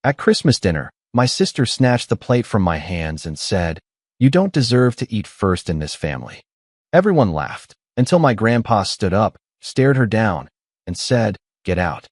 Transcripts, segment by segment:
At Christmas dinner, my sister snatched the plate from my hands and said, "You don't deserve to eat first in this family." Everyone laughed, until my grandpa stood up, stared her down, and said, "Get out."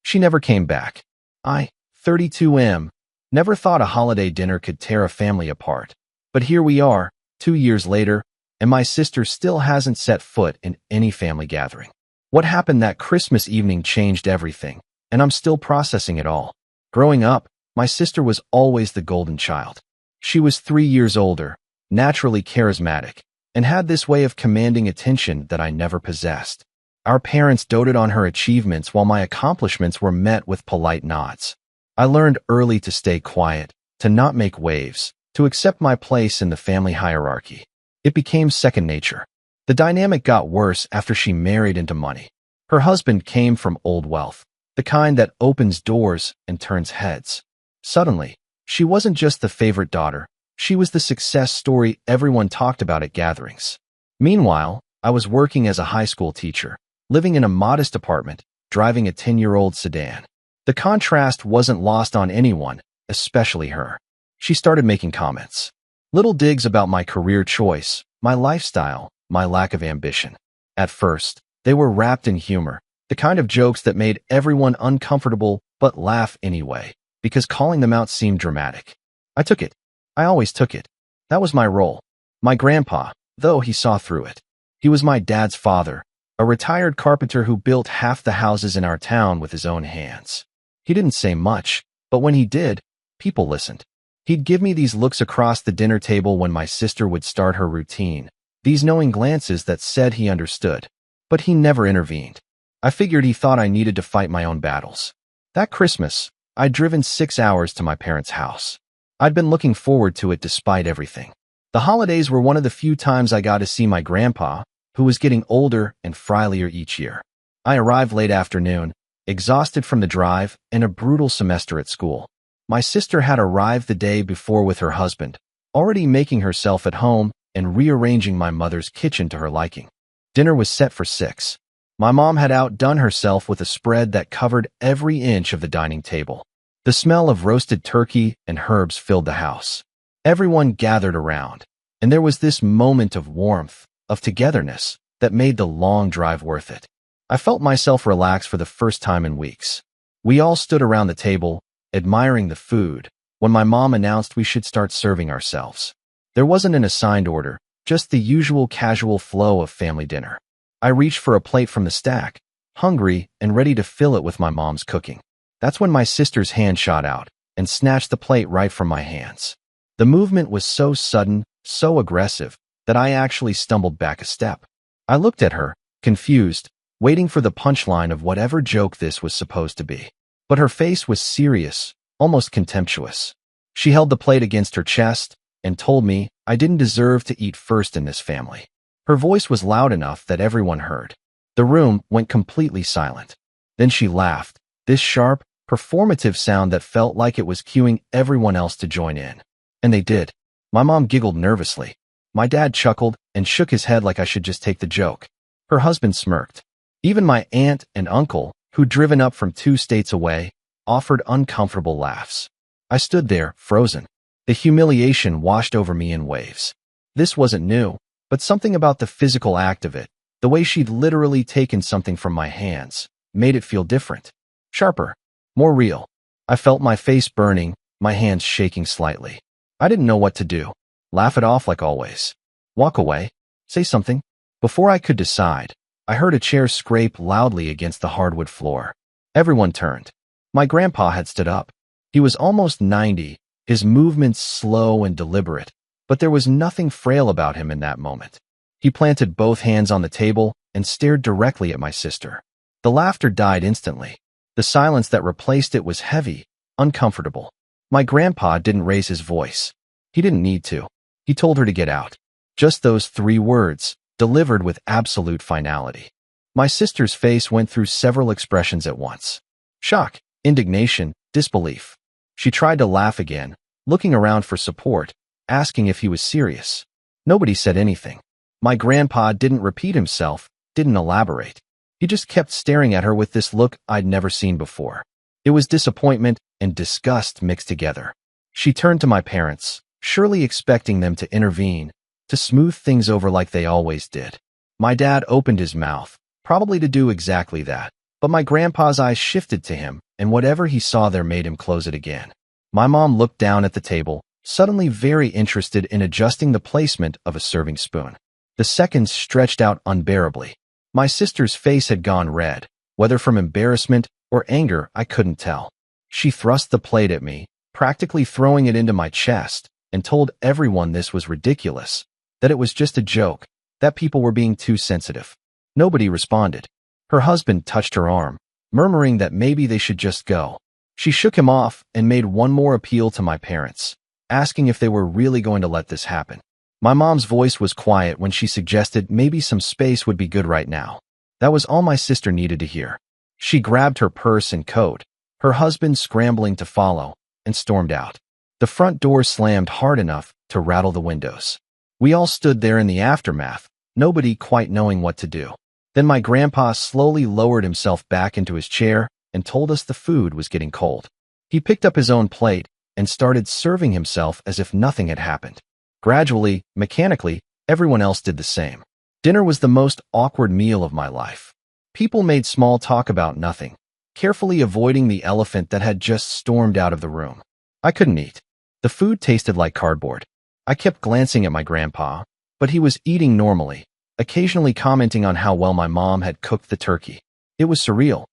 She never came back. I, 32M, never thought a holiday dinner could tear a family apart. But here we are, 2 years later, and my sister still hasn't set foot in any family gathering. What happened that Christmas evening changed everything, and I'm still processing it all. Growing up, my sister was always the golden child. She was 3 years older, naturally charismatic, and had this way of commanding attention that I never possessed. Our parents doted on her achievements while my accomplishments were met with polite nods. I learned early to stay quiet, to not make waves, to accept my place in the family hierarchy. It became second nature. The dynamic got worse after she married into money. Her husband came from old wealth, the kind that opens doors and turns heads. Suddenly, she wasn't just the favorite daughter, she was the success story everyone talked about at gatherings. Meanwhile, I was working as a high school teacher, living in a modest apartment, driving a 10-year-old sedan. The contrast wasn't lost on anyone, especially her. She started making comments. Little digs about my career choice, my lifestyle, my lack of ambition. At first, they were wrapped in humor, the kind of jokes that made everyone uncomfortable but laugh anyway, because calling them out seemed dramatic. I took it. I always took it. That was my role. My grandpa, though, he saw through it. He was my dad's father, a retired carpenter who built half the houses in our town with his own hands. He didn't say much, but when he did, people listened. He'd give me these looks across the dinner table when my sister would start her routine, these knowing glances that said he understood. But he never intervened. I figured he thought I needed to fight my own battles. That Christmas, I'd driven 6 hours to my parents' house. I'd been looking forward to it despite everything. The holidays were one of the few times I got to see my grandpa, who was getting older and frilier each year. I arrived late afternoon, exhausted from the drive and a brutal semester at school. My sister had arrived the day before with her husband, already making herself at home and rearranging my mother's kitchen to her liking. Dinner was set for 6. My mom had outdone herself with a spread that covered every inch of the dining table. The smell of roasted turkey and herbs filled the house. Everyone gathered around, and there was this moment of warmth, of togetherness, that made the long drive worth it. I felt myself relax for the first time in weeks. We all stood around the table, admiring the food, when my mom announced we should start serving ourselves. There wasn't an assigned order, just the usual casual flow of family dinner. I reached for a plate from the stack, hungry and ready to fill it with my mom's cooking. That's when my sister's hand shot out and snatched the plate right from my hands. The movement was so sudden, so aggressive, that I actually stumbled back a step. I looked at her, confused, waiting for the punchline of whatever joke this was supposed to be. But her face was serious, almost contemptuous. She held the plate against her chest and told me I didn't deserve to eat first in this family. Her voice was loud enough that everyone heard. The room went completely silent. Then she laughed, this sharp, performative sound that felt like it was cueing everyone else to join in. And they did. My mom giggled nervously. My dad chuckled and shook his head like I should just take the joke. Her husband smirked. Even my aunt and uncle, who'd driven up from 2 states away, offered uncomfortable laughs. I stood there, frozen. The humiliation washed over me in waves. This wasn't new, but something about the physical act of it, the way she'd literally taken something from my hands, made it feel different. Sharper. More real. I felt my face burning, my hands shaking slightly. I didn't know what to do. Laugh it off like always. Walk away. Say something. Before I could decide, I heard a chair scrape loudly against the hardwood floor. Everyone turned. My grandpa had stood up. He was almost 90, his movements slow and deliberate, but there was nothing frail about him in that moment. He planted both hands on the table and stared directly at my sister. The laughter died instantly. The silence that replaced it was heavy, uncomfortable. My grandpa didn't raise his voice. He didn't need to. He told her to get out. Just those 3 words, delivered with absolute finality. My sister's face went through several expressions at once. Shock, indignation, disbelief. She tried to laugh again, looking around for support, asking if he was serious. Nobody said anything. My grandpa didn't repeat himself, didn't elaborate. He just kept staring at her with this look I'd never seen before. It was disappointment and disgust mixed together. She turned to my parents, surely expecting them to intervene, to smooth things over like they always did. My dad opened his mouth, probably to do exactly that, but my grandpa's eyes shifted to him, and whatever he saw there made him close it again. My mom looked down at the table, suddenly very interested in adjusting the placement of a serving spoon. The seconds stretched out unbearably. My sister's face had gone red, whether from embarrassment or anger I couldn't tell. She thrust the plate at me, practically throwing it into my chest, and told everyone this was ridiculous, that it was just a joke, that people were being too sensitive. Nobody responded. Her husband touched her arm, murmuring that maybe they should just go. She shook him off and made one more appeal to my parents, asking if they were really going to let this happen. My mom's voice was quiet when she suggested maybe some space would be good right now. That was all my sister needed to hear. She grabbed her purse and coat, her husband scrambling to follow, and stormed out. The front door slammed hard enough to rattle the windows. We all stood there in the aftermath, nobody quite knowing what to do. Then my grandpa slowly lowered himself back into his chair and told us the food was getting cold. He picked up his own plate and started serving himself as if nothing had happened. Gradually, mechanically, everyone else did the same. Dinner was the most awkward meal of my life. People made small talk about nothing, carefully avoiding the elephant that had just stormed out of the room. I couldn't eat. The food tasted like cardboard. I kept glancing at my grandpa, but he was eating normally, occasionally commenting on how well my mom had cooked the turkey. It was surreal.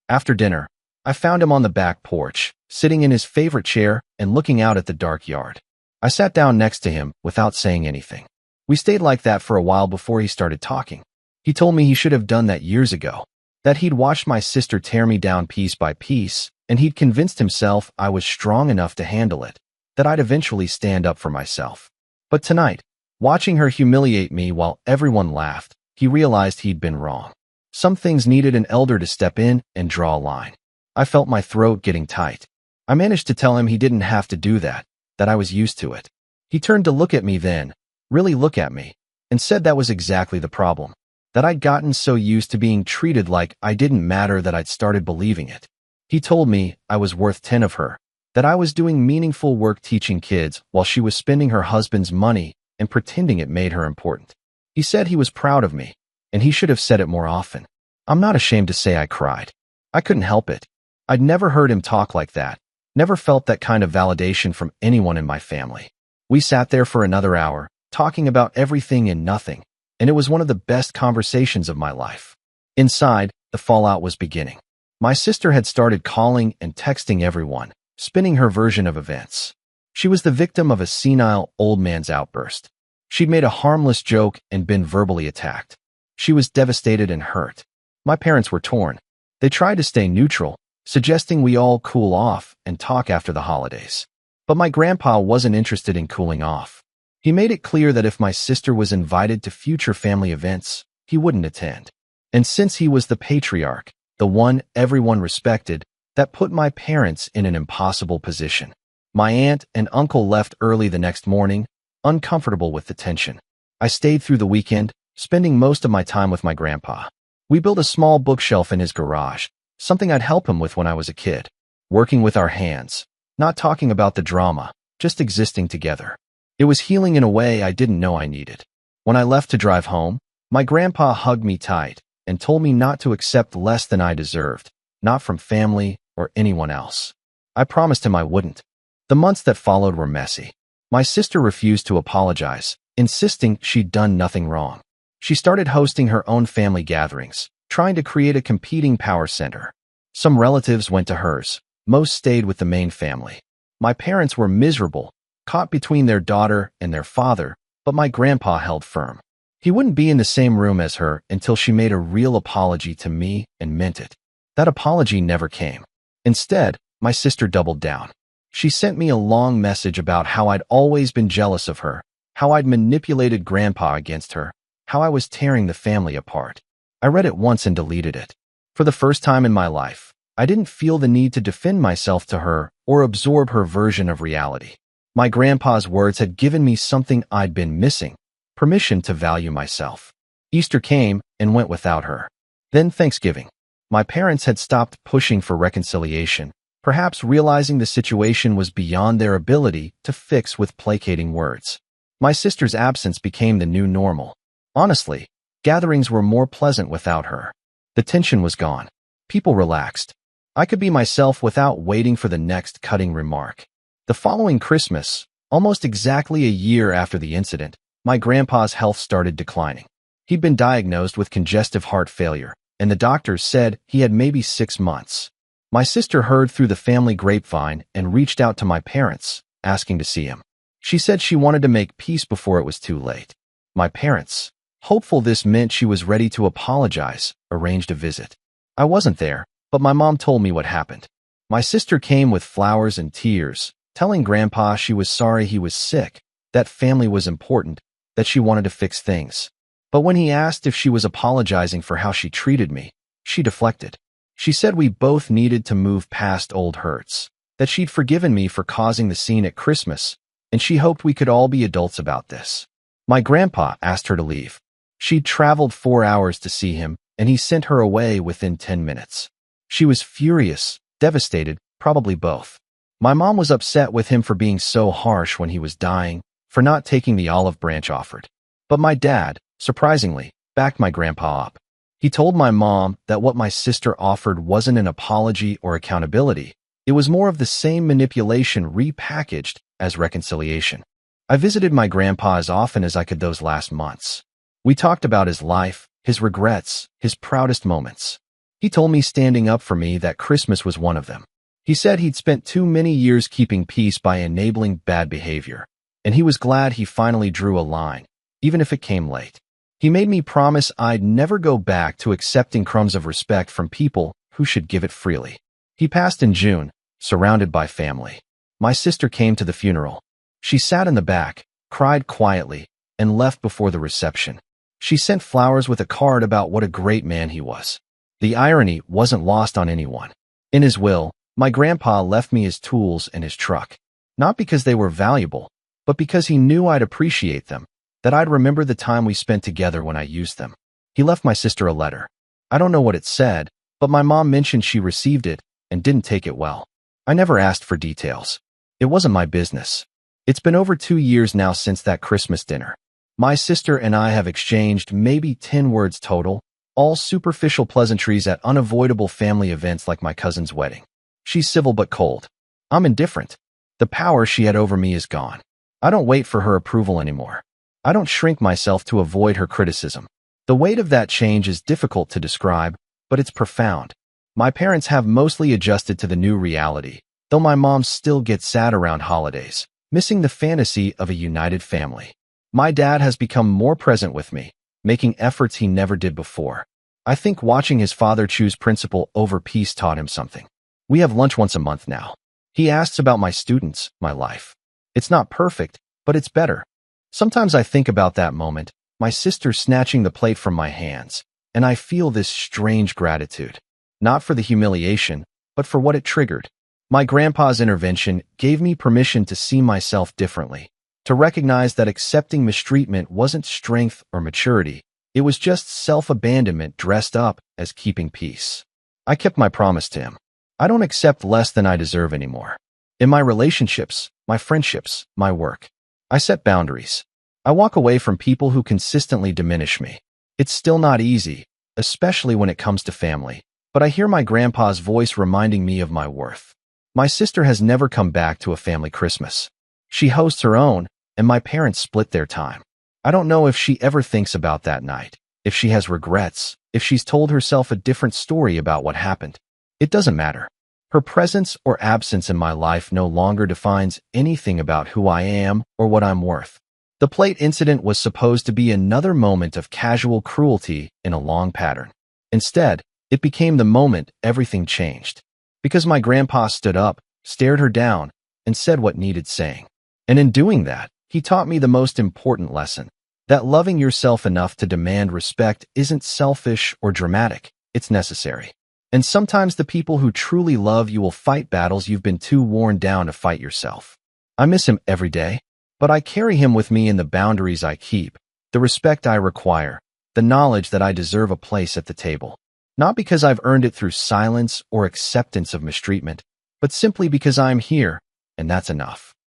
After dinner, I found him on the back porch, sitting in his favorite chair and looking out at the dark yard. I sat down next to him without saying anything. We stayed like that for a while before he started talking. He told me he should have done that years ago, that he'd watched my sister tear me down piece by piece, and he'd convinced himself I was strong enough to handle it, that I'd eventually stand up for myself. But tonight, watching her humiliate me while everyone laughed, he realized he'd been wrong. Some things needed an elder to step in and draw a line. I felt my throat getting tight. I managed to tell him he didn't have to do that I was used to it. He turned to look at me then, really look at me, and said that was exactly the problem, that I'd gotten so used to being treated like I didn't matter that I'd started believing it. He told me I was worth 10 of her, that I was doing meaningful work teaching kids while she was spending her husband's money and pretending it made her important. He said he was proud of me, and he should have said it more often. I'm not ashamed to say I cried. I couldn't help it. I'd never heard him talk like that, never felt that kind of validation from anyone in my family. We sat there for another hour, talking about everything and nothing, and it was one of the best conversations of my life. Inside, the fallout was beginning. My sister had started calling and texting everyone, spinning her version of events. She was the victim of a senile old man's outburst. She'd made a harmless joke and been verbally attacked. She was devastated and hurt. My parents were torn. They tried to stay neutral, suggesting we all cool off and talk after the holidays. But my grandpa wasn't interested in cooling off. He made it clear that if my sister was invited to future family events, he wouldn't attend. And since he was the patriarch, the one everyone respected, that put my parents in an impossible position. My aunt and uncle left early the next morning, uncomfortable with the tension. I stayed through the weekend, spending most of my time with my grandpa. We built a small bookshelf in his garage, something I'd help him with when I was a kid. Working with our hands, not talking about the drama, just existing together. It was healing in a way I didn't know I needed. When I left to drive home, my grandpa hugged me tight and told me not to accept less than I deserved, not from family or anyone else. I promised him I wouldn't. The months that followed were messy. My sister refused to apologize, insisting she'd done nothing wrong. She started hosting her own family gatherings, trying to create a competing power center. Some relatives went to hers. Most stayed with the main family. My parents were miserable, caught between their daughter and their father, but my grandpa held firm. He wouldn't be in the same room as her until she made a real apology to me and meant it. That apology never came. Instead, my sister doubled down. She sent me a long message about how I'd always been jealous of her, how I'd manipulated grandpa against her, how I was tearing the family apart. I read it once and deleted it. For the first time in my life, I didn't feel the need to defend myself to her or absorb her version of reality. My grandpa's words had given me something I'd been missing, permission to value myself. Easter came and went without her. Then Thanksgiving. My parents had stopped pushing for reconciliation, perhaps realizing the situation was beyond their ability to fix with placating words. My sister's absence became the new normal. Honestly, gatherings were more pleasant without her. The tension was gone. People relaxed. I could be myself without waiting for the next cutting remark. The following Christmas, almost exactly a year after the incident, my grandpa's health started declining. He'd been diagnosed with congestive heart failure, and the doctors said he had maybe 6 months. My sister heard through the family grapevine and reached out to my parents, asking to see him. She said she wanted to make peace before it was too late. My parents, hopeful this meant she was ready to apologize, arranged a visit. I wasn't there, but my mom told me what happened. My sister came with flowers and tears, telling Grandpa she was sorry he was sick, that family was important, that she wanted to fix things. But when he asked if she was apologizing for how she treated me, she deflected. She said we both needed to move past old hurts, that she'd forgiven me for causing the scene at Christmas, and she hoped we could all be adults about this. My grandpa asked her to leave. She'd traveled 4 hours to see him, and he sent her away within 10 minutes. She was furious, devastated, probably both. My mom was upset with him for being so harsh when he was dying, for not taking the olive branch offered. But my dad, surprisingly, backed my grandpa up. He told my mom that what my sister offered wasn't an apology or accountability. It was more of the same manipulation repackaged as reconciliation. I visited my grandpa as often as I could those last months. We talked about his life, his regrets, his proudest moments. He told me standing up for me that Christmas was one of them. He said he'd spent too many years keeping peace by enabling bad behavior, and he was glad he finally drew a line, even if it came late. He made me promise I'd never go back to accepting crumbs of respect from people who should give it freely. He passed in June, surrounded by family. My sister came to the funeral. She sat in the back, cried quietly, and left before the reception. She sent flowers with a card about what a great man he was. The irony wasn't lost on anyone. In his will, my grandpa left me his tools and his truck. Not because they were valuable, but because he knew I'd appreciate them, that I'd remember the time we spent together when I used them. He left my sister a letter. I don't know what it said, but my mom mentioned she received it and didn't take it well. I never asked for details. It wasn't my business. It's been over 2 years now since that Christmas dinner. My sister and I have exchanged maybe 10 words total, all superficial pleasantries at unavoidable family events like my cousin's wedding. She's civil but cold. I'm indifferent. The power she had over me is gone. I don't wait for her approval anymore. I don't shrink myself to avoid her criticism. The weight of that change is difficult to describe, but it's profound. My parents have mostly adjusted to the new reality, though my mom still gets sad around holidays, missing the fantasy of a united family. My dad has become more present with me, making efforts he never did before. I think watching his father choose principle over peace taught him something. We have lunch once a month now. He asks about my students, my life. It's not perfect, but it's better. Sometimes I think about that moment, my sister snatching the plate from my hands, and I feel this strange gratitude. Not for the humiliation, but for what it triggered. My grandpa's intervention gave me permission to see myself differently, to recognize that accepting mistreatment wasn't strength or maturity. It was just self-abandonment dressed up as keeping peace. I kept my promise to him. I don't accept less than I deserve anymore. In my relationships, my friendships, my work, I set boundaries. I walk away from people who consistently diminish me. It's still not easy, especially when it comes to family, but I hear my grandpa's voice reminding me of my worth. My sister has never come back to a family Christmas. She hosts her own, and my parents split their time. I don't know if she ever thinks about that night, if she has regrets, if she's told herself a different story about what happened. It doesn't matter. Her presence or absence in my life no longer defines anything about who I am or what I'm worth. The plate incident was supposed to be another moment of casual cruelty in a long pattern. Instead, it became the moment everything changed. Because my grandpa stood up, stared her down, and said what needed saying. And in doing that, he taught me the most important lesson, that loving yourself enough to demand respect isn't selfish or dramatic, it's necessary. And sometimes the people who truly love you will fight battles you've been too worn down to fight yourself. I miss him every day, but I carry him with me in the boundaries I keep, the respect I require, the knowledge that I deserve a place at the table. Not because I've earned it through silence or acceptance of mistreatment, but simply because I'm here, and that's enough.